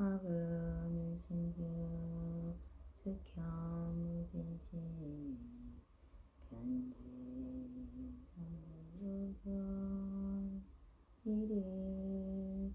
화금유신규 즉현무진시 편지상불견 일일무세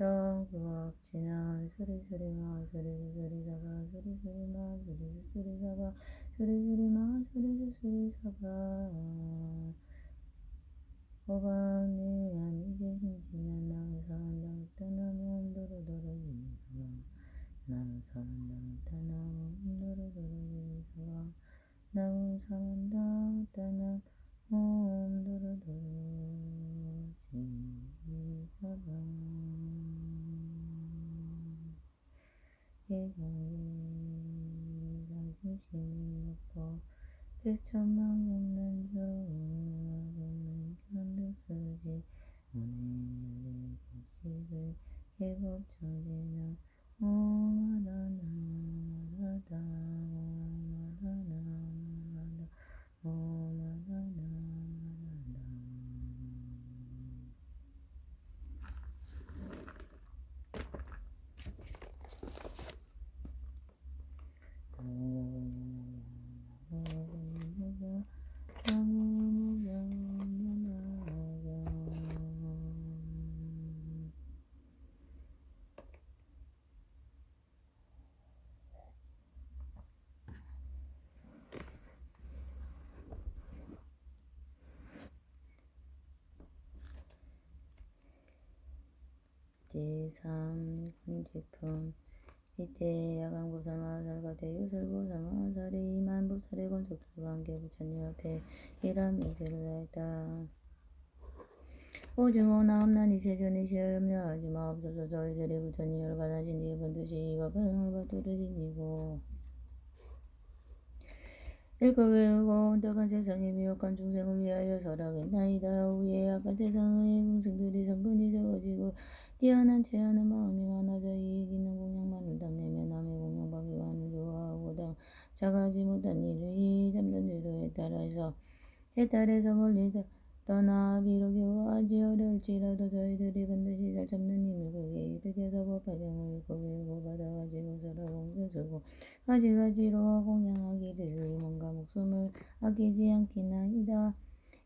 정구업지는 수리수리마 수리수리사바 수리수리마 수리수리사바 수리수리마 수리수리사바 호방내 아니제심지는 남사한다우따나무옴도로도로유미사바 남사한다우따나무옴도로도로유미사바 남사한다우따나무옴도로도로유미사바 예경계 당진심이었고 백천만국난주 견득수지 오늘의 집식을 계법정제나 오마라나 마라다 오마라나 마라다 오마라나 마라다 제3 군지품 이때 야광보살마 살가대 유설보살마 살이 이만보살의 건속들과 함께 부처님 앞에 이런 맹세를 하였다. 오징어 나옵난 이세전이 시험려 하지마 없어서 저희들이 부처님을 받아진 뒤에 번두시 이와 방을 받도르지니고 읽고 외우고 온덕한 세상의 미혹한 중생을 위하여 설하겠나이다. 후에 악한 세상의 공생들이 성분이 적어지고 뛰어난 체하는 마음이 많아져 이익 있는 공양만을 탐내며 남의 공양받기만을 좋아하고 자가지 못한 일을 잠든 뒤로 해탈해서 멀리 떠나 비록 요하지 어려울지라도 저희들이 반드시 잘 참는 힘을 그게 이득해서 법화경을 읽고 외우고 받아가지고 설하고 옮겨주고 가지가지로 공양하기를 뭔가 목숨을 아끼지 않겠나이다.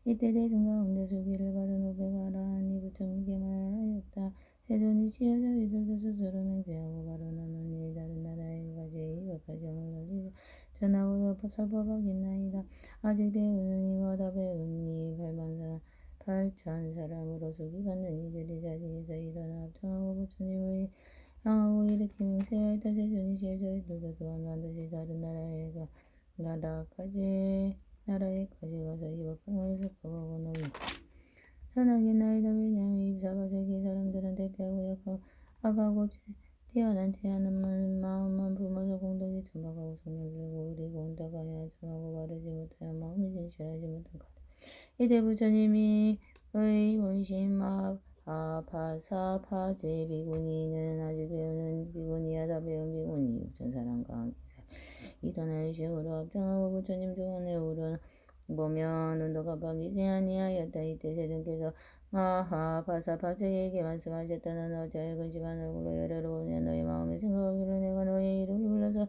이때 대중 가운데 수기를 받은 500아라한이 부처님께 말하였다. 세존이 치여 저희들도 스스로 맹세하고 발언하노니 다른 나라에 가지 법화경을 널리 전하고 설법하겠나이다. 아직 배우는 이와 다 배우니 8천 사람으로 수기받는 이들이 자리에서 일어나 합청하고 부처님을 향하고 이렇게 맹세하였다. 세존이 치여 저희들도 또한 반드시 다른 나라에까지 가서 이 법화경을 설법하고 널리 전하겠나이다. 왜냐하면 이 사바세계 사람들은 대피하고 약하고 악하고 뛰어난 제하는 마음만 품어서 공덕에 천박하고 손을 들고 그리고 온다가며 참하고 바르지 못하여 마음이 진실하지 못한 것. 이때 부처님이 의 문심 아파사파제 비구니는 아직 배우는 비구니야 다 배운 비구니 6천 사람과 함께 일어날 식으로 합장하고 부처님 조언에 우러 보면 눈도 깜빡이지 아니하였다. 이때 세존께서 마하파사파제에게 말씀하셨다. 너 어찌하여 근심한 얼굴로 열애를 보냐. 너의 마음에 생각하기를 내가 너의 이름을 불러서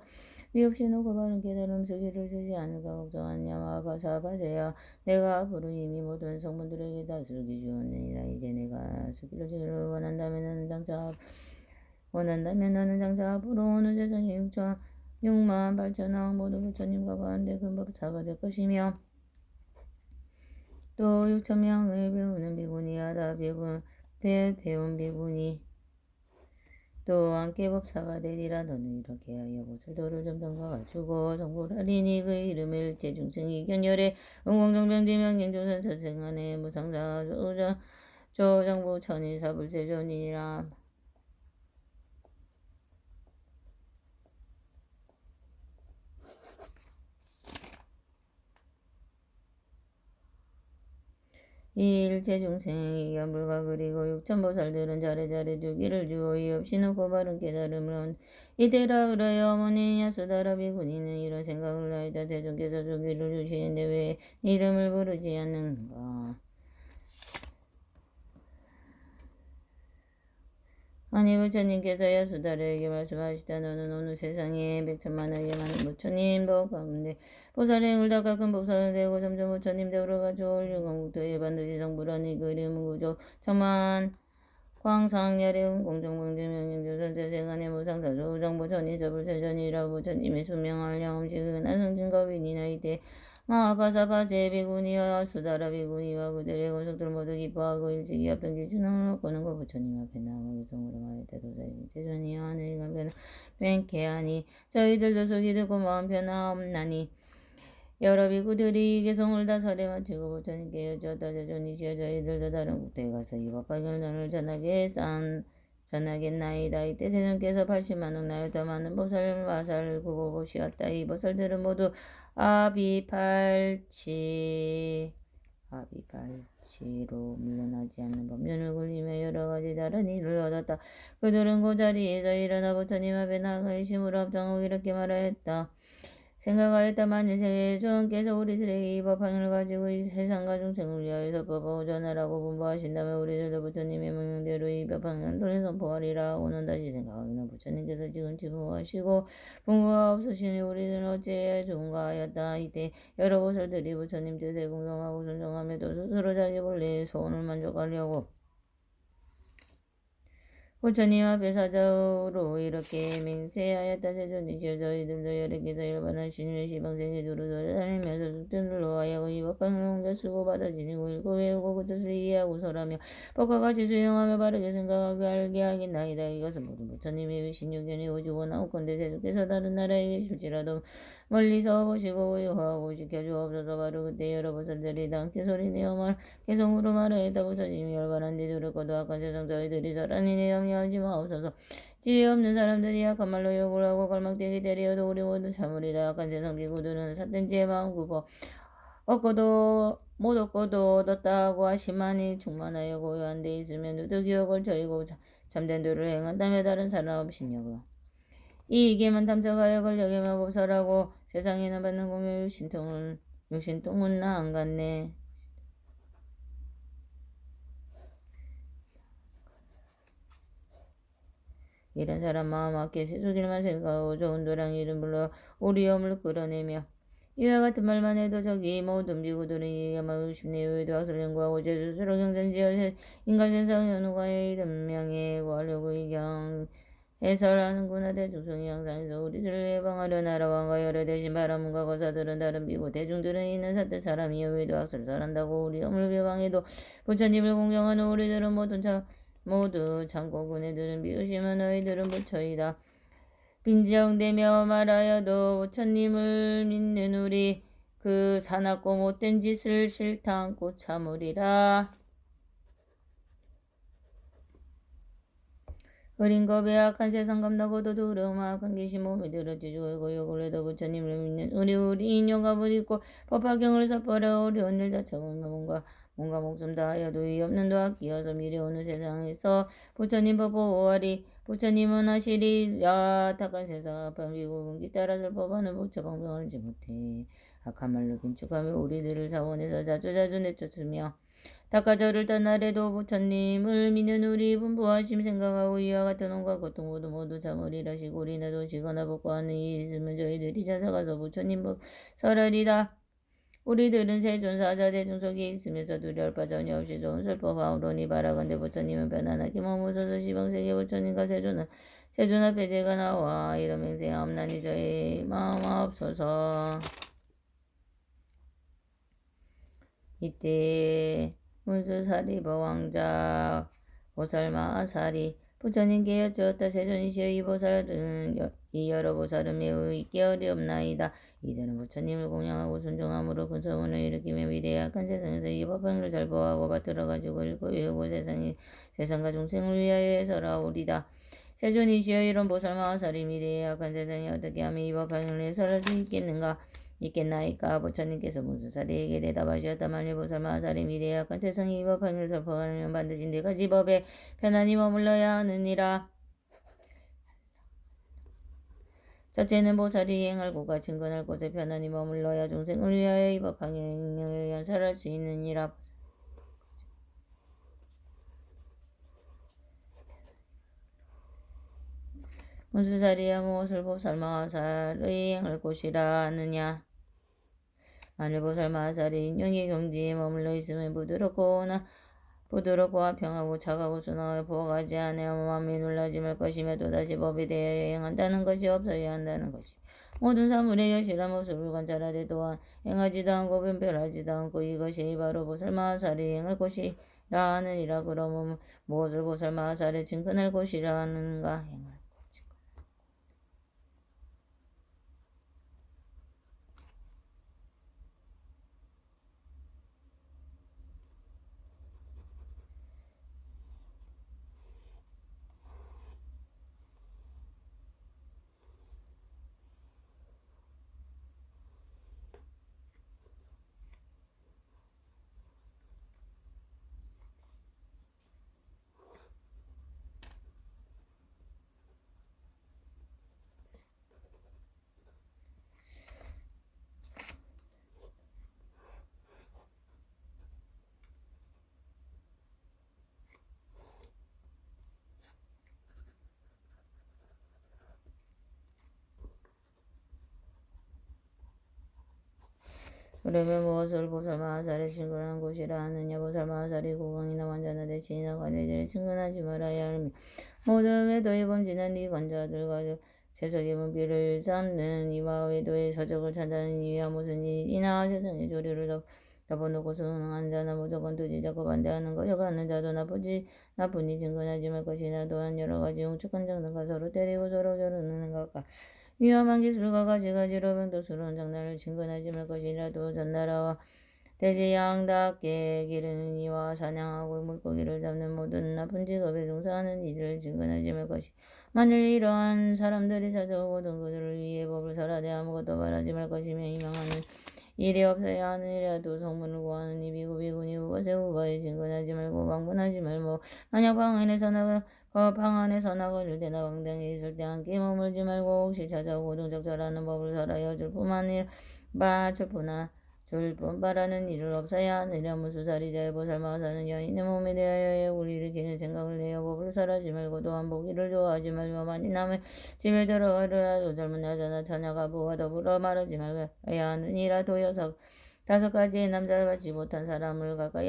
위없이 놓고 바른 깨달음 수기를 주지 않을까 걱정하냐. 마하파사파제야 내가 앞으로 이미 모든 성분들에게 다 수기 주었느니라. 이제 내가 수기를 주기를 원한다면 너는 장차 앞으로 어느 세상에 6만 8천억 모두 부처님과 가운데 금법사가 될 것이며 또 6천명의 배우는 비구니하다. 배운 비구니 또한 깨법사가 되리라. 너는 이렇게 하여 보살도를 점점과 갖추고 정보라리니 그 이름을 일체 중생이 견열해 응공정병지명경조선 천생안에 무상사 조정부 천인사불세존이니라. 이 일체 중생이 견불과 그리고 육천보살들은 자레자레 주기를 주어 이 없이는 고바른 깨달음을 이때라 그러여 어머니 야수다라 비구니는 이런 생각을 하이다. 대중께서 주기를 주시는데 왜 이름을 부르지 않는가. 아니 부처님께서 야수다라에게 말씀하시다. 너는 오늘 세상에 백천만하게 많은 부처님 법 가운데 보살의 행을 닦아 큰 보살을 되고 점점 부처님 되오러 가져 올류광국토에 반드시 성불하니 그 이름은 구조 천만 광상열애운 공정광정명령조선 세생안의 무상사조 정보 전이서불세전이라. 부처님의 수명할 양음식은 나성진과 위니나 이때 마하파사파 제비구니와 수다라 비구니와 그들의 권속들 모두 기뻐하고 일찍이 앞던 기준을 얻고는 그 부처님 앞에 나아가기 성으로 말했다. 도사님 세전이여 하늘이 간편하 뺑케하니 저희들도 속이 듣고 마음 편하옵나니 여러 비구들이 개성을 다 설에 마치고 부처님께 여쭈었다. 세존이시여 저희들도 다른 국토에 가서 이 법화경론을 전하겠나이다. 이때 세존께서 80만억 나열 더 많은 보살 마살을 구고 보시었다. 이 보살들은 모두 아비팔치로 물러나지 않는 법륜을 굴리며 여러 가지 다른 일을 얻었다. 그들은 그 자리에서 일어나 부처님 앞에 나가 일심으로 합장하고 이렇게 말하였다. 생각하였다. 만일 세존께서 우리들에게 이 법화경을 가지고 이 세상과 중생을 위하여서 법하고 전하라고 분부하신다면 우리들도 부처님의 명령대로 이 법화경을 통해 선포하리라 하고는 다시 생각하기는 부처님께서 지금 지부하시고 분부가 없으시니 우리들은 어찌해야 좋은가 하였다. 이때 여러 보살들이 부처님 뜻에 공경하고 순종함에도 스스로 자기 본래의 소원을 만족하려고 부처님 앞에 사자로 이렇게 맹세하였다. 세존이시여 저희들도 여러께서 일반하시는 시방생에 두루두루 다니면서 죽든들로 하여 이 법방을 옮겨 쓰고 받아 지니고 읽고 외우고 그 뜻을 이해하고 설하며 법과 같이 수용하며 바르게 생각하고 알게 하겠나이다. 이것은 모든 부처님의 위신유견이 오직 원하옵건대 세존께서 다른 나라에 계실지라도 멀리서 보시고 유하고 지켜주옵소서. 바로 그때 여러 보살들이 함께 소리내어 개성으로 말하였다. 부처님이 열반한 데 두렵고도 악한 세상 저희들이 사람이니 염려하지 마옵소서. 지혜 없는 사람들이 악한 말로 욕을 하고 갈망되게 되려도 우리 모두 참으리다. 악한 세상 비구들은 삿된 지혜 마음 굽어 얻고도 못 얻고도 얻었다 하고 하시마니 충만하여 고요한 데 있으면 누드 기억을 저이고 참된 도를 행한다며 다른 사람 없이냐고요. 이익에만 탐색하여 권력에만 법설하고 세상에나 받는 공유 육신통은 나 안 갔네. 이런 사람 마음 앞에 세속일만 생각하고 좋은 도량 이름 불러 오리엄을 끌어내며 이와 같은 말만 해도 저기 모든 비구들은 이게만 의심내 외도 학설 연구하고 제주스러 경전지어 인간 세상 현우가의 이름 명예 구하려고 이경 해설하는구나. 대중성이 항상해서 우리들을 예방하려 나라왕과 여러 대신 바라문과 거사들은 다른 비고 대중들은 있는 사태 사람이여 외도 학설을 설한다고 우리 엄을 배방해도 부처님을 공경하는 우리들은 모두 참고 그네들은 비웃으면 너희들은 부처이다. 빈정대며 말하여도 부처님을 믿는 우리 그 사납고 못된 짓을 싫다 않고 참으리라. 어린 겁에 악한 세상 겁나고도 두려움 악한 귀신 몸에 들어지 죽고 욕을 해도 부처님을 믿는 우리 인용가 부딪고 법화경을 섣버려 어려운 일 다 참으며 뭔가 목숨 다하여도 이 없는 도와 끼어서 미래오는 세상에서 부처님 법 보호하리. 부처님은 하시리라. 탁한 세상 앞한 비고금기 따라 설법하는 부처 방병을 알지 못해 악한 말로 긴축하며 우리들을 사원에서 자주자주 내쫓으며 닦아저를 떠나래도 부처님을 믿는 우리 분부하심 생각하고 이와 같은 온갖 고통 모두 참으리라. 시골이나 도시거나 복과하는 일이 있으면 저희들이 찾아가서 부처님 법 설하리다. 우리들은 세존 사자 대중 속에 있으면서 두려울 바 전혀 없이 좋은 슬퍼하오로니 바라건대 부처님은 편안하게 머무셔서 시방세계 부처님과 세존 앞에 제가 나와 이런 맹세하옵나니 저의 마음하옵소서. 이때 문수사리버 왕자 보살마사리 부처님께 여쭈었다. 세존이시여 이 여러 보살은 매우 있기 어렵나이다. 이들은 부처님을 공양하고 순종함으로 큰 소문을 일으키며 미래악한 세상에서 이 법행을 잘 보하고 받들어가지고 읽고 외우고 세상과 중생을 위하여 해설하오리다. 세존이시여 이런 보살마사리 미래악한 세상에 어떻게 하면 이 법행을 해설할 수 있겠나이까. 부처님께서 문수사리에게 대답하셨다. 만일 보살마사리 미래악한 세상에 이 법행을 설법하면 반드시 네 가지 법에 편안히 머물러야 하느니라. 첫째는 보살이 행할 곳과 친근할 곳에 편안히 머물러야 중생을 위하여 이 법행을 연설할 수 있느니라. 문수사리야 무엇을 보살마사리 행할 곳이라 하느냐. 만일 보살마사리 인용의 경지에 머물러 있으면 부드럽고 평하고 차가고 순하게 보호하지 않으며 마음이 놀라지 말 것이며 또다시 법에 대하여 행한다는 것이 없어야 한다는 것이 모든 사물의 여실한 모습을 관찰하되 또한 행하지도 않고 변별하지도 않고 이것이 바로 보살마사리 행할 곳이라 하느니라. 그러면 무엇을 보살마사리 친근할 곳이라 하는가. 행할 그러면 무엇을 보살마사리 친근한 곳이라 하느냐. 보살마사리 고강이나 완전한 대신이나 관리들이 친근하지 말아야 하며 모든 외도의 범진한 이 관자들과 세속의 문비를 삼는 이와 외도의 서적을 찾아내는 이와 무슨 일이나 세상의 조류를 덮어놓고 수능하는 자나 무조건 투지잡고 반대하는 것 여가하는 자도 나쁘니 친근하지 말 것이나 또한 여러 가지 웅측한 장난과 서로 때리고 서로 겨루는 것과 위험한 기술과 가지가지로 병도스러운 장난을 친근하지 말 것이라도 전나라와 대지양답게 기르는 이와 사냥하고 물고기를 잡는 모든 나쁜 직업에 종사하는 이들을 친근하지 말 것이 만일 이러한 사람들이 찾아오거든 그들을 위해 법을 설하되 아무것도 말하지 말 것이며 희망하는 일이 없어야 하느니라도 성문을 구하는 이 비구비구니 우바세 우바에 친근하지 말고 방문하지 말고 만약 방 안에서 나거를 대나 왕당에 있을 때 함께 머물지 말고 혹시 찾아오고 적절하는 법을 설하여 줄 뿐바라는 일을 없어야 하느냐. 무수사리자의 보살마사는 여인의 몸에 대하여 우리 일으키는 생각을 내어 법을 설하지 말고 또한 보기를 좋아하지 말며 만일 남의 집에 들어가더라도 젊은 여자나 처녀가 부와 더불어 말하지 말아야 하느니라. 다섯 가지의 남자답지 못한 사람을 가까이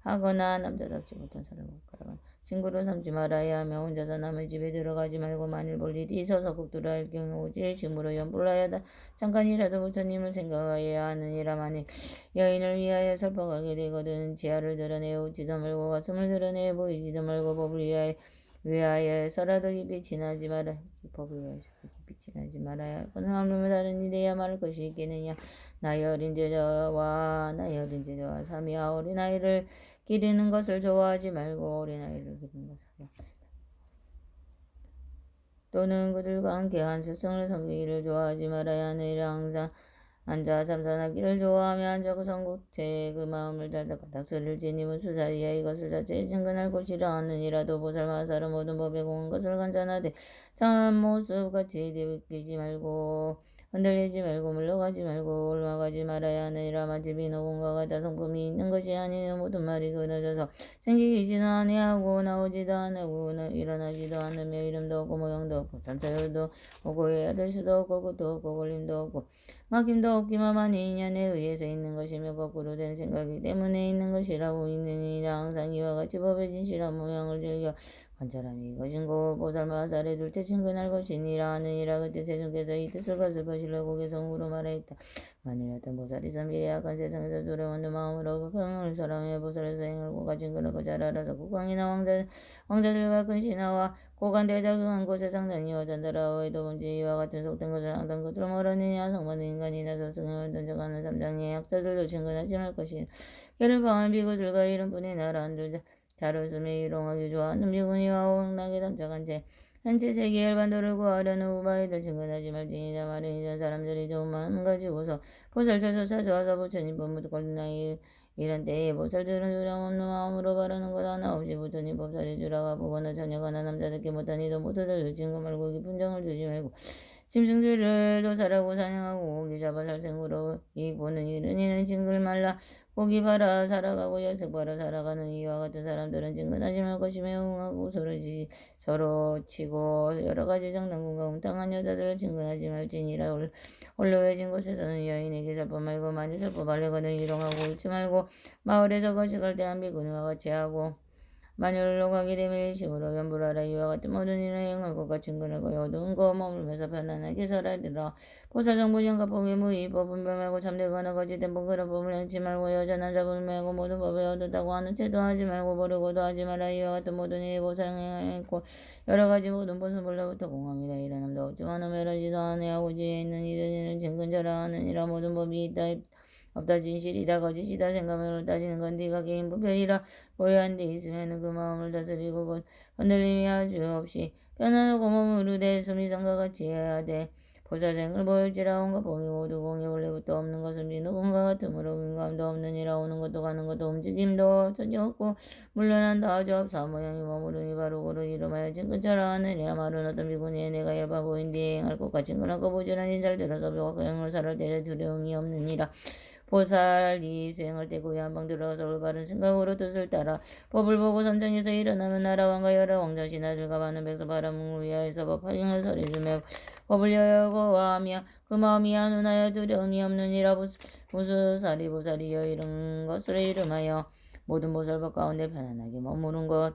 하거나 남자답지 못한 사람을 가까이 친구로 삼지 말아야 하며 혼자서 남의 집에 들어가지 말고 만일 볼 일이 있어서 꼭 들어야 할 경우 오직 일심으로 연불하여 잠깐이라도 부처님을 생각하여야 하느니라. 만일 여인을 위하여 설법하게 되거든 지하를 드러내어 웃지도 말고 가슴을 드러내어 보이지도 말고 법을 위하여서라도 깊이 지나지 말아야 하거나 하물며 다른 일에야 말할 것이 있겠느냐. 나의 어린 제자와 삼이와 어린아이를 기르는 것을 좋아하지 말고 어린아이를 기르는 것을 또는 그들과 함께 한 스승을 섬기기를 좋아하지 말아야 하느니라. 항상 앉아 잠잠하기를 좋아하며 앉아고 성국태 그 마음을 잘 닥스를 지니면 수사리야 이것을 자체에 친근할 곳이라 하느니라도 보살마사를 모든 법에 공한 것을 간단하되 참모습같이 느끼지 말고 흔들리지 말고 물러가지 말고 올라가지 말아야 하느니라. 마치 비노공과 같아 성품이 있는 것이 아니니 모든 말이 끊어져서 생기지도 아니하고 나오지도 않고 일어나지도 않으며 이름도 없고 모양도 없고 잠자요도 없고 헤아릴 수도 없고 끝도 없고 걸림도 없고 막힘도 없기만이 인연에 의해서 있는 것이며 거꾸로 된 생각이 때문에 있는 것이라고 있느니라. 항상 이와 같이 법의 진실한 모양을 즐겨 관찰함이 이것인고 보살마살에 둘째 친근할 것이니라 하느니라. 그때 세존께서 이 뜻을 거슬퍼시려고 개성으로 말하였다. 만일 어떤 보살이 삼기에 약한 세상에서 두려워하는 마음으로 평을 설하며 보살에서 행하고 가진 그릇고 잘 알아서 국왕이나 왕자들과 큰 신하와 고관대 작용한 곳에 상단이와 잔다라와 외도범죄 이와 같은 속된 것을 항상 끝으로 멀었느냐. 성만은 인간이나 소승을 던져가는 삼장의 약사들도 친근하지 말 것이니 걔를 방한 비구들과 이름뿐이 나라 한들 잘 웃으며 유롱하기 좋아하는 비구니와 홍나게 담작한 채 한치 세계 열반도를 구하려는 우바이들 친근하지 말지니자. 말은 이전 사람들이 좋은 마음 가지고서 보살처 찾아와서 부처님 법무도 걸나이 이런 때에 보살들은 두려움 없는 마음으로 바라는 것 하나 없이 부처님 법살이 주라가 보거나 자녀가나 남자답게 못하니도 모두들 진금 말고 깊은 정을 주지 말고 짐승들을 도살하고 사냥하고 고기 잡아 살생으로 이익 보는 일은 이는 징글 말라 고기 팔아 살아가고 여색 팔아 살아가는 이와 같은 사람들은 진근하지 말 것이며 응하고 서로 치고 여러 가지 장난군과 음탕한 여자들을 진근하지 말지니라. 홀로해진 곳에서는 여인에게 살법 말고 만일 살법 하려거든 일용하고 잊지 말고 마을에서 거식할 때 한 비구니와 같이 하고 만일 올라가게 되면 일심으로 연불하라. 이와 같은 모든 일을 행할 것과 친근하고 어두운 거 머물면서 편안하게 살아리라. 보사정부nhân 법의 무의 법은 멸말고 참되거나 거짓된 그런 법을 행치 말고 여자 남자 법을 말고 모든 법을 얻었다고 하는 채도 하지 말고 모르고도 하지 마라. 이와 같은 모든 일이 보상행했고 여러 가지 모든 것은 본래부터 공함이라. 일어남도 없지만 멸하지도 아니하고 지혜 있는 이들은 증근자라 하느니라. 모든 법이 있다 없다 진실이다 거짓이다 생각으로 따지는 건 네가 개인 부별이라. 고요한 데 있으면 그 마음을 다스리고 흔들림이 아주 없이 편안하고 몸으로 내 숨이 상과 같이 해야 돼. 보살생을 보일지라 온갖 범이 모두 공이 원래부터 없는 것은 누군가 같으므로 민감도 없느니라. 오는 것도 가는 것도 움직임도 전혀 없고 물러난다 아주 없사 모양이 머무름이 바르고로 이름하여 진근자라 하느니라. 말은 어떤 비구니에 내가 열바 보인 뒤에 행할 것과 진근하고 부지런히 잘 들어서 병을 살을 때 두려움이 없느니라. 보살이 수행할 때 고의 한방 들어가서 올바른 생각으로 뜻을 따라 법을 보고 선정해서 일어나면 나라왕과 여러 왕자 신하들과 많은 백성 바람을 위하여서 법화경을 설해주며 법을 여호와하며 그 마음이 안운하여 두려움이 없느니라. 무수사리 보살이여 이런 것을 이름하여 모든 보살법 가운데 편안하게 머무른 것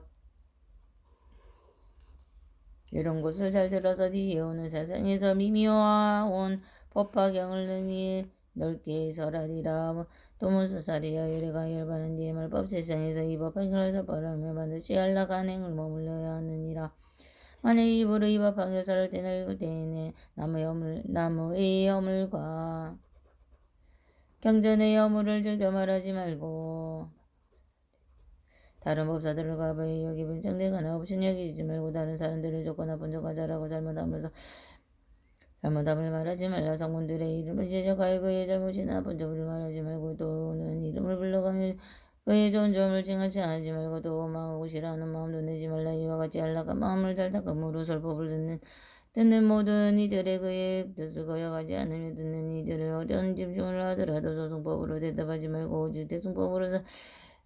이런 것을 잘 들어서 뒤에 오는 세상에서 미미와 법화경을 능히 넓게 설하리라. 도문수살이여 이래가 열반한 뒤에 말법 세상에서 이 법화경을 설법하며 반드시 안락한 행을 머물러야 하느니라. 만약 입으로 이 법화경을 설할 때는 읽을 때에는 나무의 여물과 경전의 여물을 즐겨 말하지 말고 다른 법사들을 가봐야 여기 분정되거나 없인 여기지 말고 다른 사람들을 줬거나 본적과 잘하고 잘못하면서 잘못함을 말하지 말라. 성문들의 이름을 지적하여 그의 잘못이나 본적을 말하지 말고 또는 이름을 불러가며 그의 좋은 점을 칭하지 않지 말고 또 망하고 싫어하는 마음도 내지 말라. 이와 같이 안락한 마음을 잘 닦음으로 설법을 듣는 모든 이들의 그의 뜻을 거역하지 않으며 듣는 이들의 어려운 집중을 하더라도 소승법으로 대답하지 말고 오직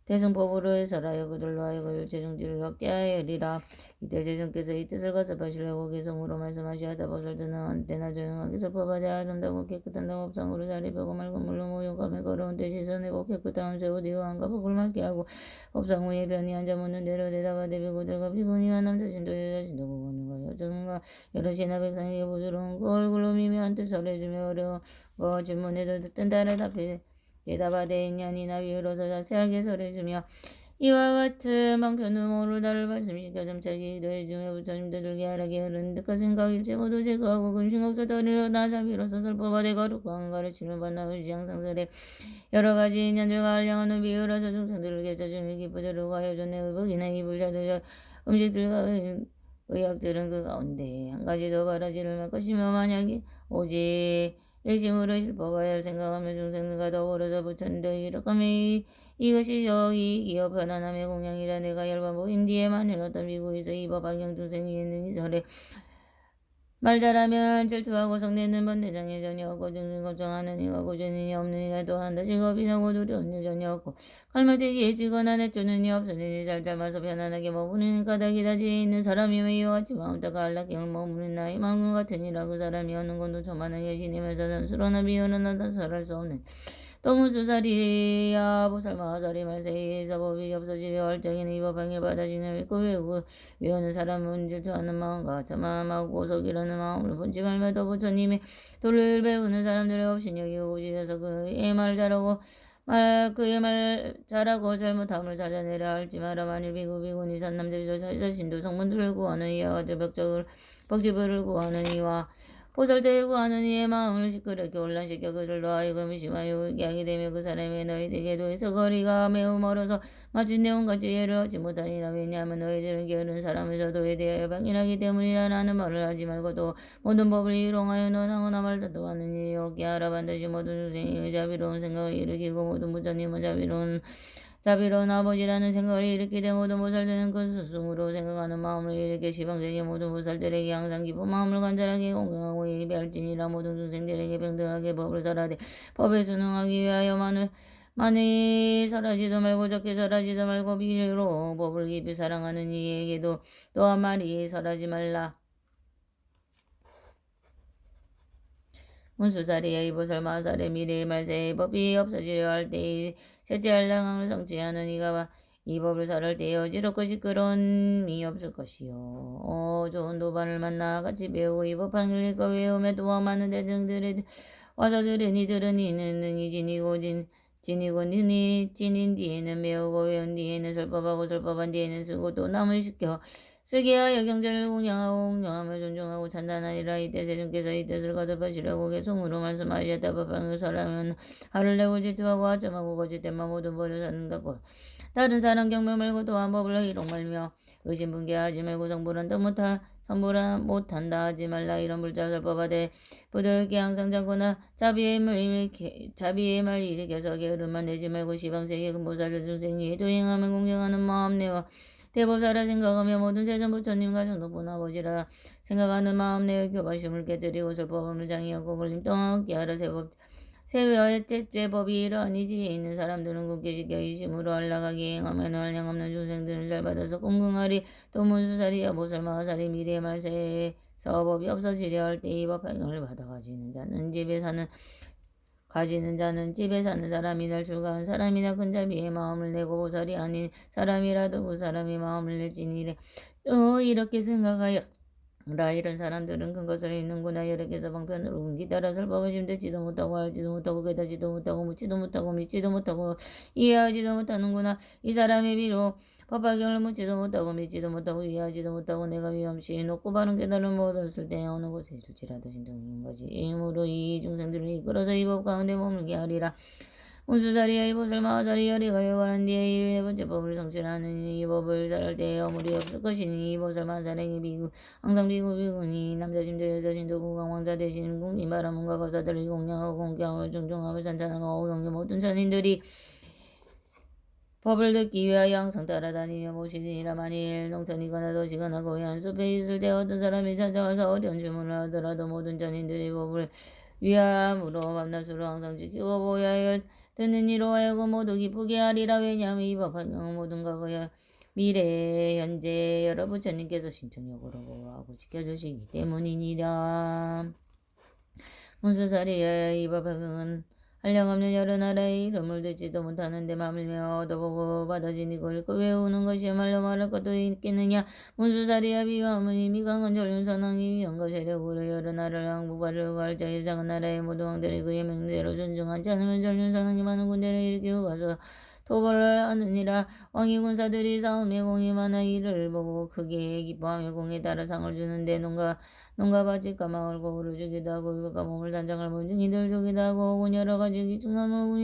대승법으로 해설하여 그들로 하여금 율체정지를 확대하여리라. 이때 제정께서 이 뜻을 거듭하시려고 개성으로 말씀하시하다 법을 듣는 때나 조용하게 설법하되 아름다고 깨끗한 당업상으로 자리 펴고 맑은 물로 모욕감에 걸어온 때 씻어내고 깨끗함을 세워 디오한과 법을 맑게 하고 법상 후에 변히 앉아 묻는 대로 대답하되 비구들과 비구니와 남자신도 여자신도 부모님과 여정과 여러 신하 백성에게 부드러운 그 얼굴로 미묘한 뜻을 해주며 어려운 거 질문에도 듣던 달을 답해 대답하되 인연이나 비유로서 자세하게 설해주며 이와 같은 방편은 모르다를 말씀시켜 점차게 더해주며 부처님도 들게 하라게 하는 듯한 생각일체 모두 제거하고 근심없어 더리로 나자비로서 설법하되 거룩한 가르침을 받나 의지 항상 설해 여러 가지 인연들과 알량한 비유로서 중생들을 개쳐주며 기쁘도록 하여 존내 의복이나 이불자들 음식들과 의약들은 그 가운데 한 가지도 바라지를 말 것이며 만약에 오직 일심으로 실법하여 생각하며 중생들과 더불어서 부처님도 이렇다며 이것이 저희 기업 편안함의 공양이라. 내가 열반 보인 뒤에 만일 어떤 미국에서 이 법화경 중생 위에 능히 설해 말 잘하면 질투하고 성내는 번대장에 전혀 없고 증증 걱정하는 이가 고전인이 없는 이라 또한다. 직업이 나고 두려운 일 전혀 없고 칼마되기에 지거나 내쫓는 이 없으니 잘 삶아서 편안하게 머무르는 까닭이다. 지혜 있는 사람이 왜 이와 같이 마음다가 안락경을 머무르는 나의 마음 같으니라. 그 사람이 어느 건도 저만하게 지내면서 선수로나 비열하나 설할 수 없는 또무수살이야 보살마하살이 말세에서 법이 없어지려 할 적에는 이 법행을 받아지는 읽고 외우는 사람은 질투하는 마음과 자만하고 속이라는 마음을 본지 말마다 부처님의 도를 배우는 사람들의 없인 여기 오시셔서 그의 말 잘하고 그의 말 잘하고 잘못함을 찾아내려 할지 마라. 만일 비구비구니 산남들도 자신도 성문들을 구하는 이와 같은 벽집을 구하는 이와 보살대에 구하는 이의 마음을 시끄럽게 혼란시켜 그들로 하여금 심하여 울게 되며 그 사람의 너희에게도 해서 거리가 매우 멀어서 마친 내용같이 이해를 얻지 못하니라. 왜냐하면 너희들은 게으른 사람에서 도에 대하여 방일하기 때문이라. 나는 말을 하지 말고 또 모든 법을 이용하여 너랑거나 말다도 하느니 이렇게 하라. 반드시 모든 중생이 자비로운 생각을 일으키고 모든 부처님은 자비로운 아버지라는 생각을 일으키되 모든 보살들은 그 스승으로 생각하는 마음을 일으켜 시방세계 모든 보살들에게 항상 기쁜 마음을 간절하게 공경하고 예배할지니라. 모든 중생들에게 평등하게 법을 설하되 법에 순응하기 위하여 많이 설하지도 말고 적게 설하지도 말고 비례로 법을 깊이 사랑하는 이에게도 또한 말이 설하지 말라. 문수살이야 이보살 마살의 미래의 말세의 법이 없어지려 할 때의 셋째 한량을 성취하는 이가 이 법을 설할 때에 어지럽고 시끄러움이 없을 것이요. 좋은 도반을 만나 같이 배우고 이 법을 읽고 외우며 또한 많은 대중들이 와서 들으니 이는 능히 지니고 능히 지닌 뒤에는 배우고 외운 뒤에는 설법하고 설법한 뒤에는 쓰고 또 남을 시켜 쓰게 하여 경전을 공양하며 존중하고 찬단하리라. 이때 세존께서 이 뜻을 거듭하시려고 개송으로 말씀하셨다. 법방을 설하면 화를 내고 질투하고 하점하고 거짓된만 모든 벌을 사는다고 다른 사람 경멸 말고 또한 법을 희롱 말며 의심분개하지 말고 성불한 못한다 하지 말라. 이런 불자설법하되 부드럽게 항상 자고나 자비의 말 일으켜서 게으름만 내지 말고 시방세계 근보살을 중생이 도행하며 공경하는 마음 내와 대보살을 생각하며 모든 세전 부처님과 정독본 아버지라 생각하는 마음 내의 교바심을 깨뜨리고 설법을 장의하고 걸림 떠나게 하라. 세외죄법이 이러하니 지혜 있는 사람들은 굳게 지켜 이심으로 안락하게 행하면 한량 없는 중생들을 잘 받아서 공경하리. 또 문수살이야 보살마하살이 미래의 말세에서 법이 없어지려 할 때 이 법행을 받아 가지는 자는 집에 사는 사람이나 출가한 사람이나 큰 자비의 마음을 내고 보살이 아닌 사람이라도 그 사람의 마음을 내지니래. 이렇게 생각하여 이런 사람들은 큰 것을 읽는구나. 여러께서 방편으로 옮기다라 설법을 힘들지도 못하고 알지도 못하고 깨닫지도 못하고 묻지도 못하고 믿지도 못하고 이해하지도 못하는구나. 이 사람의 비록 법화경을 묻지도 못하고 믿지도 못하고 이해하지도 못하고 내가 위험시 높고 바른 깨달음을 못 얻었을 때 어느 곳에 있을지라도 신통인 거지. 이므로 이 중생들을 이끌어서 이 법 가운데 머물게 하리라. 문수살이야 이보살 마하살이 열이가 열관한 뒤에 이 네 번째 법을 성취하는 이 법을 잘할 때에 어물이 없을 것이니 이보살 마하살에게 항상 비구니 남자심도 여자심도 국왕왕자 되시는 국민 바라문과 거사들이 공양하고 공경하고 존중하고 찬찬하고 오경계 모든 전인들이 법을 듣기 위하여 항상 따라다니며 모시니라. 만일 농촌이거나 도시거나 고요한 숲에 있을 때 어떤 사람이 찾아와서 어려운 질문을 하더라도 모든 전인들이 법을 위함으로 밤낮으로 항상 지키고 보여야 듣는 이로 하여금 모두 기쁘게 하리라. 왜냐하면 이 법화경은 모든 과거야 미래 현재 여러 부처님께서 신청력으로 보호하고 지켜주시기 때문이니라. 문수살이야 이 법화경은 한량없는 여러 나라의 이름을 듣지도 못하는데 마음을며 얻어보고 받아진 이걸 읽고 외우는 것이야말로 말할 것도 있겠느냐. 문수살이야 비와함은 힘이 강한 전륜선왕이 위험과 세력으로 여러 나라를 항복하려고 할 자의 작은 나라의 모든 왕들이 그의 명대로 존중하지 않으면 전륜선왕이 많은 군대를 일으키고 가서 토벌을 하느니라. 왕이 군사들이 싸움에 공이 많아 이를 보고 크게 기뻐하며 공에 따라 상을 주는데 농가 바짓과 마을 고우를 주기도 하고 이것과 몸을 단장할 문중이들 주기도 하고 혹은 여러 가지 기중나무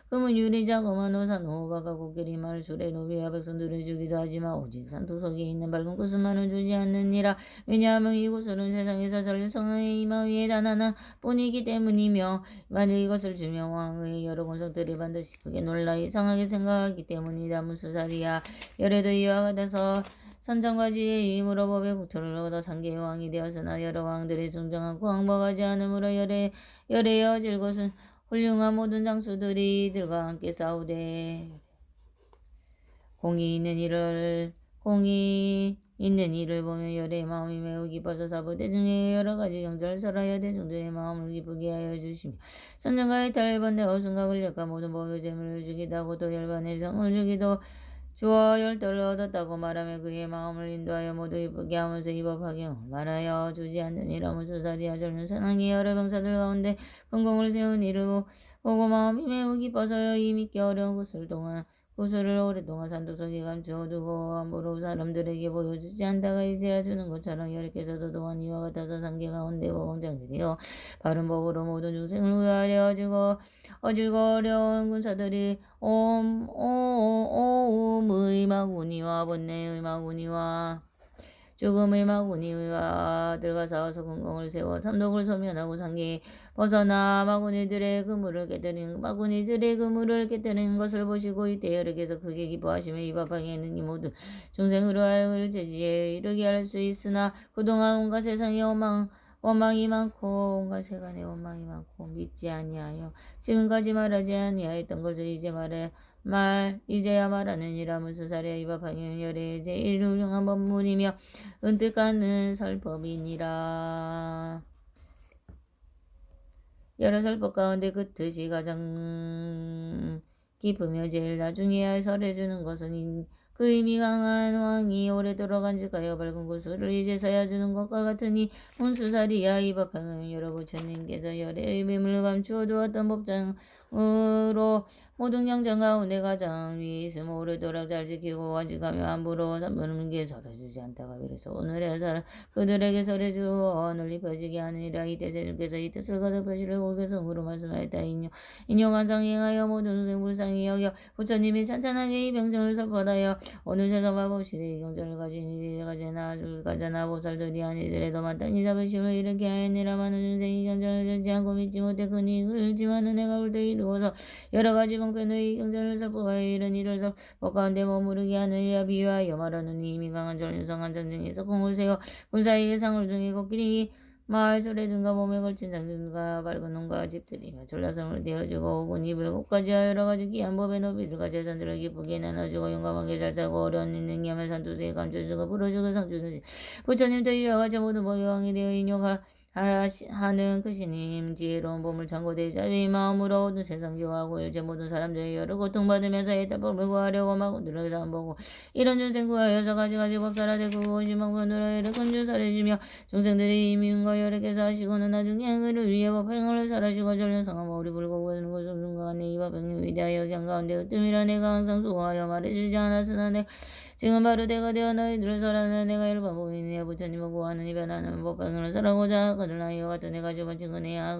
금은 유리자 검은 호산 호박과 코끼리 말 수레 노비와 백성들을 주기도 하지만 오직 산토 속에 있는 밝은 구슬만은 주지 않느니라. 왜냐하면 이 구슬은 세상에서 전류성의 이마 위에 단 하나뿐이기 때문이며 만일 이것을 주면 왕의 여러 권속들이 반드시 크게 놀라 이상하게 생각하기 때문이다. 문수살이야 열애도 이와 같아서 선정과지의 힘으로 법의 국토를 얻어 상계의 왕이 되었으나 여러 왕들이 중정하고 항복하지 않으므로 열애여질 것은 훌륭한 모든 장수들이 이들과 함께 싸우되 공이 있는 이를 보면 열의 마음이 매우 기뻐서 사부 대중의 여러 가지 경전을 설하여 대중들의 마음을 기쁘게 하여 주시며 선정과의 탈을 번내어 순간 권력과 모든 법의 재물을 주기도 하고 또 열반의 성을 주기도 주어 열도를 얻었다고 말하며 그의 마음을 인도하여 모두 기쁘게 하면서 이 법화경을 말하여 주지 않느니라. 무수사리와 젊은 사랑이 여러 병사들 가운데 금공을 세운 이를 보고 마음이 매우 기뻐서요 이 믿기 어려운 구슬을 오랫동안 산도속에 감추어두고 함부로 사람들에게 보여주지 않다가 이제야 주는 것처럼 여리께서도 또한 이와 같아서 상계 가운데 법왕장들이여 바른 법으로 모든 중생을 구하려 어지고 어려운 군사들이 오음의 마구니와 번뇌의 마구니와 죽음의 마구니와 들어가서 금공을 세워 삼독을 소면하고 상계에 벗어나 마구니들의 그물을 깨뜨리는 것을 보시고 이때 여러께서 크게 기뻐하시며 이 법방에 있는 이 모든 중생으로 하여금 제지에 이르게 할 수 있으나 그동안 온갖 세상에 원망이 많고 온갖 세간에 원망이 많고 믿지 아니하여 지금까지 말하지 아니하였던 것을 이제야 말하느니라. 무수사리와 이 법방에는 열의 제일 훌륭한 법문이며 은뜻가는 설법이니라. 여러 설법 가운데 그 뜻이 가장 깊으며 제일 나중에 설해주는 것은 그 힘이 강한 왕이 오래도록 간직하여 밝은 구슬을 이제서야 주는 것과 같으니 문수사리야 이 법행은 여러 부처님께서 열의 의미를 감추어 두었던 법장으로 모든 경전 가운데 가장 위에 있으며 오래도록 잘 지키고 간직하며 함부로 삼부는게 설해주지 않다가 비로소 오늘의 사람 그들에게 설해주어 널리 펴지게 하느니라. 이때 세님께서 이 뜻을 거듭 펴시려고 개성으로 말씀하였다. 인용한 행하여 모든 생불상이 여겨 부처님이 찬찬하게 이 병정을 설법하여 어느 세상과 법시대 이 경전을 가진 이들이 가자나 보살들이 아니더라도 마땅히 자부심을 일으켜 하였느라. 많은 중생이 경전을 듣지 않고 믿지 못해 큰 이익을 잃지만 은혜가 올 때 이루어서 여러 가지 방편의 경전을 설법하여 이런 일을 설법 가운데 머무르게 하느니라. 비유하여 말하노니 힘이 강한 전유성한 전쟁에서 공을 세워 군사에게 상을 중이고 끼리 마을 소래 등과 몸에 걸친 장들과 밝은 눈과 집들이며 전라성을 되어주고 오군 입을 곳까지 하여 여러 가지 귀한 법의 노비들과 재산들을 기쁘게 나눠주고 용감하게 잘 살고 어려운 일을 행하며 산두세에 감춰주고 풀어주고 상주는 부처님도 이와 같이 모든 법의 왕이 되어 인용하는 그 신임 지혜로운 보물 창고대 자비의 마음으로 모든 세상 교화하고 일체 모든 사람들이 여러 고통받으면서 애답법을 구하려고 마구들을 삼보고 이런 중생 구하여서 가지가지 법사라되 그 오심방편으로 여러 건주설해주며 중생들이 이미운과 여러께서 하시고는 나중에 그를 위해 법행을 설하시고 전륜성한 머리 불고 그는 것을 순간에 이 법행을 위대하여 경가운데 으뜸이라. 내가 항상 수고하여 말해주지 않았으나 지금 바로 내가 되어 너희들을 설하는 내가 일반보이니 부처님을 구하는 이변하는 법행을 설하고자 그들 하여 같은 내가 주번 증언해야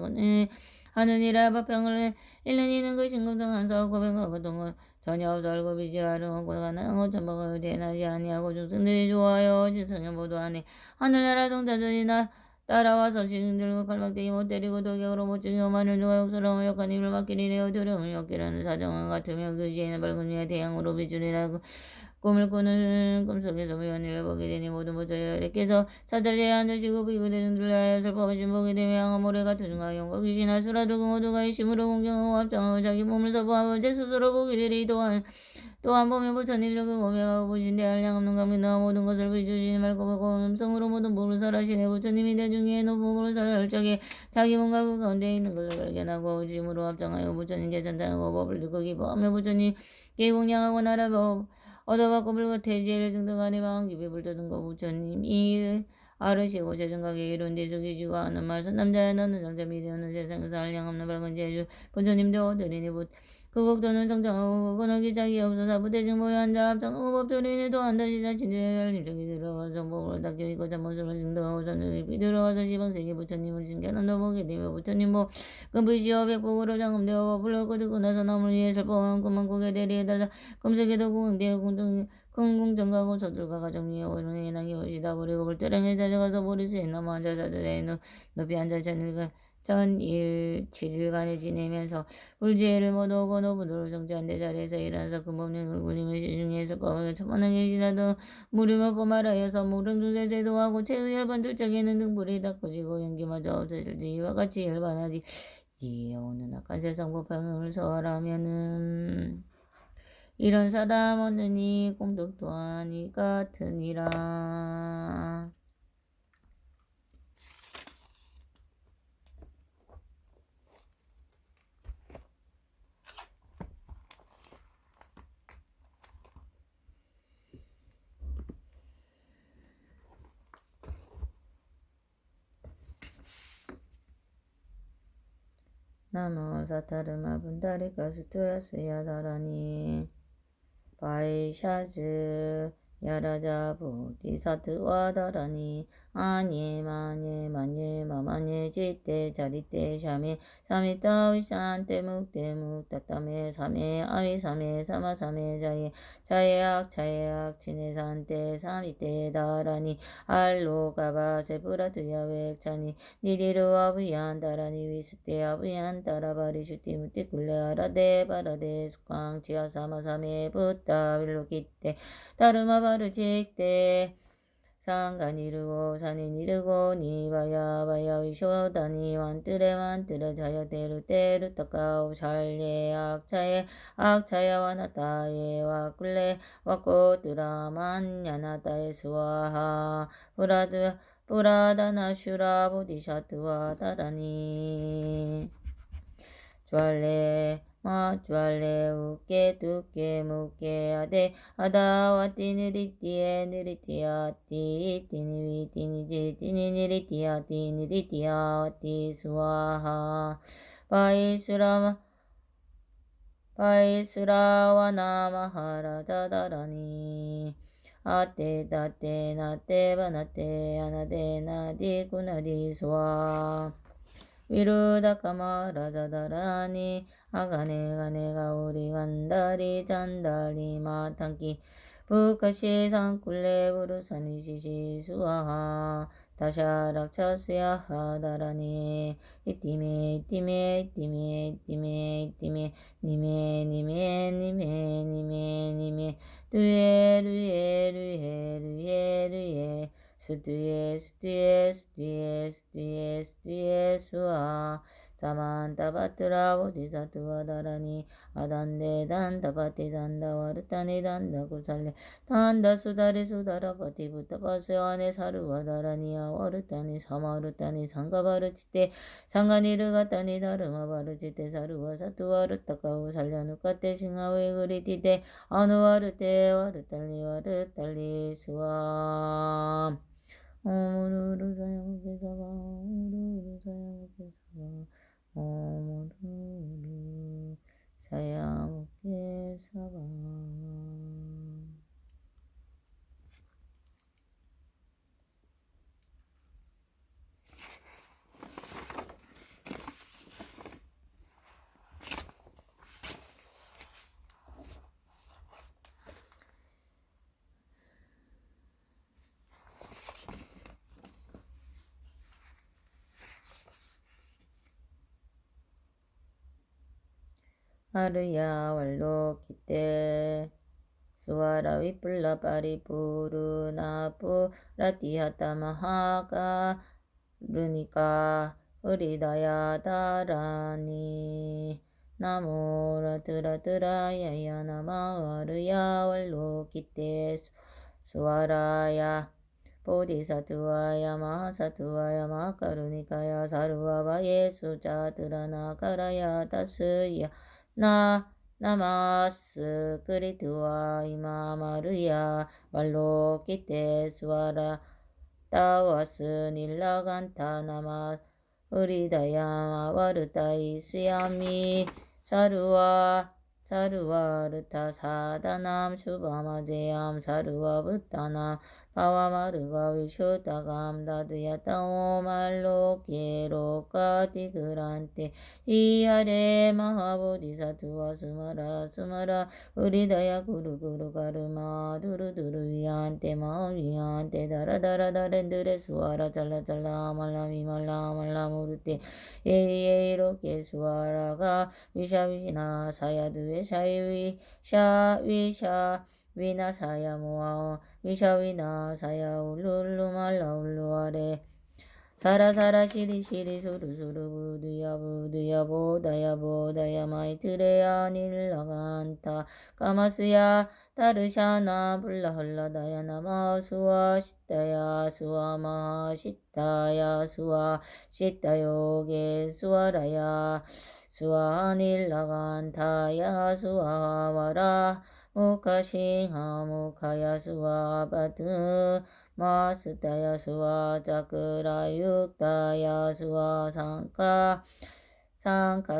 하느니라. 법행을 읽는 이는 그 신금성 한사업 고백하고 동은 전혀 없어 알고 비지하려 고가는 오천박을 대나지 아니하고 중생들이 좋아하여 지성현 보도하니 하늘나라 동자들이 따라와서 신들고 팔막대기 못 때리고 도격으로 못 죽이고 만일 누가 욕설하며 역한 힘을 맡기리 내어 두려움을 엮기라는 사정은 같으며 그 지혜는 밝은 위에 태양으로 비추리라. 꿈을 꾸는 꿈속에서 무연일을 보게 되니 모든 부처여래께서 사찰제에 앉으시고 비구대중들을 하여 설법하신 보게 되며 양한 모래 같은 중과 영과 귀신아 수라들 그 모두가 이심으로 공경하고 합장하고 자기 몸을 서보하며 제 스스로 보게 되리. 또한 보면 부처님을 그 몸에 가고 보신데 한량 없는 감리나 모든 것을 비추시니 맑고 보고 음성으로 모든 법을 설하시네. 부처님이 대중에 높은 법을 설할 적에 자기 몸과 그 가운데 있는 것을 발견하고 의심으로 합장하여 부처님께 전장하고 법을 듣고 기뻐하며 부처님 계공양하고 나라법 얻어받고 불같이 지혜를 증득하니 마음 깊이 불떠든 거 부처님이 아르시고 재정각에 이룬 대속이지고 하는 말씀 남자야 너는 장자 미래하는 세상에서 한량 없는 밝은 제주 부처님도 얻으리니 그 국도는 성장하고 그건 기작이 없어서 부대중 모여 앉아 합장하고 법들이니 또한 다시 자신들의 열림적이 들어가서 정법을 닦여있고 잠못을 증득하고 전능이 들어가서 시방세계 부처님을 징견한다 보게 되며 부처님 금부시어 백복으로 장엄되어 법을 거두고 나서 남을 위해 설법한 그만 고개 대리에다가 금세계도 공대어 큰 공정가고 서들과 가정리에 오르는 해낭이 오시다 버리고 불때랑에 찾아가서 보리수에 넘어 앉아 자자에 높이 앉아 전일 7일간에 지내면서 불지혜를 모두고 노부도를 정지한 데 자리에서 일어나서 금법령을 굴림을 시중에서 법을 처만하게 일지라도 무릎을 포말하여서 무릉 중세 제도하고 최후 열반 둘짝에는 등불이 다 꺼지고 연기마저 없어질지 이와 같이 열반하디 오는 악한 세상 법행을 설하면은 이런 사람 없느니 공덕 또한 이 같으니라. 나모 사타르마 분다리카 스투라스 야다라니 바이샤즈 야라자 보디사트 와다라니 아니 마니 마니 마마니 지떼 자리떼 샤메 사미타 위샨테 묵테 묵따따메 사메 아위 사메 사마 사메 자예악 자예악 치네산테 사미떼 다라니 알로 가바 세브라트 야웩 차니 니디루 아부얀 다라니 위스테 아부얀 따라바리 슈티 무티 굴레 아라데 바라데 숙광 지하 사마 사메 부따 윌로기떼 다르마 바르직떼 상간 이르고 산인 이르고 니바야 바야 위쇼다니 완뜨레 자야 데루 때루 따까우 잘예 악차야 와나타예 와꿀레 와꼬뜨라 만야나타예 수아하 브라다나 슈라 보디샤트와 다라니 জ্বালে উকে তুকে মুকে আদাওয়াতি নিরিতিয়াতি তিনি যে তিনি নিরিতিয়াতি সুয়াহা পাইসুরাওয়ানা মাহারাজাদারানি আতে দাতে নাতে বানাতে আনাদে নাদি কুনাদি সুয়া 위루다카마 라자다라니 아가네가네가 우리 간다리 잔다리 마탄기 부카시 산꿀레 부르사니 시시수아하 다샤락차스야 하다라니 이띠메 니메 루에 스튜에 수아 사만타바트라 보디사투와 다라니 아단데 단타바티 단다와 르타니 단다 구살레 단다 수다리 수다라 바티부타 파스와네 사루와 다라니야 와르타니 사마르타니 상가바르치테 상가니르가타니 다르마 바르치테 사루와 사투와 르타카우 살려누카테 싱하웨 그리티테 아누와르테 와르탈리 수아 오무루루 사야무케사바 오무루루 사야무케사바 하루야 왈로 기때 수와라 위플라 파리푸르 나푸 라티하타 마하가 루니까 으리다야 다라니 나모라트라트라 야야나마 하루야 왈로 기때 수와라야 보디사투와야 마하사투와야 마하카루니카야 사루와바예 수자드라나카라야 다스야 나마스 그리트와 이마마르야 왈로키테 수아라 따와스 닐라간타 나마 으리다야 와르타이 스야미 사루와 르타 사다남 슈바마제암 사루와 부타남 바와마르가 위슈타감다드야타 오말로케로카 티그란테 이하레 마하보디사투와 수마라 우리다야 구루구루 가르마 두루두루 위안테 마음 위안테 다라다라다렌드레 수아라 잘라잘라 말라미말라 무르테 예이로케 수아라가 위샤위나 사야드웨 샤이위 샤위샤 위나사야 모아오 위샤위나사야 울룰루말라 울루아레 사라사라 시리시리 수루수루 부드야 보다야 마이트레야 닐라간타 까마스야 다르샤나 불라헐라다야 나마수아 시타야 수아 마하시타야 수아 시타요게 수아라야 수아 닐라간타야 수아 와라 무카싱하 무카야 수아 바드 마스타야 수아 자크라 육다야 수아 상카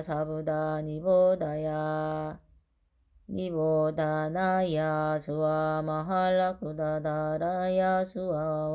사부다 니보다나야 수아 마할라쿠다다라야 수아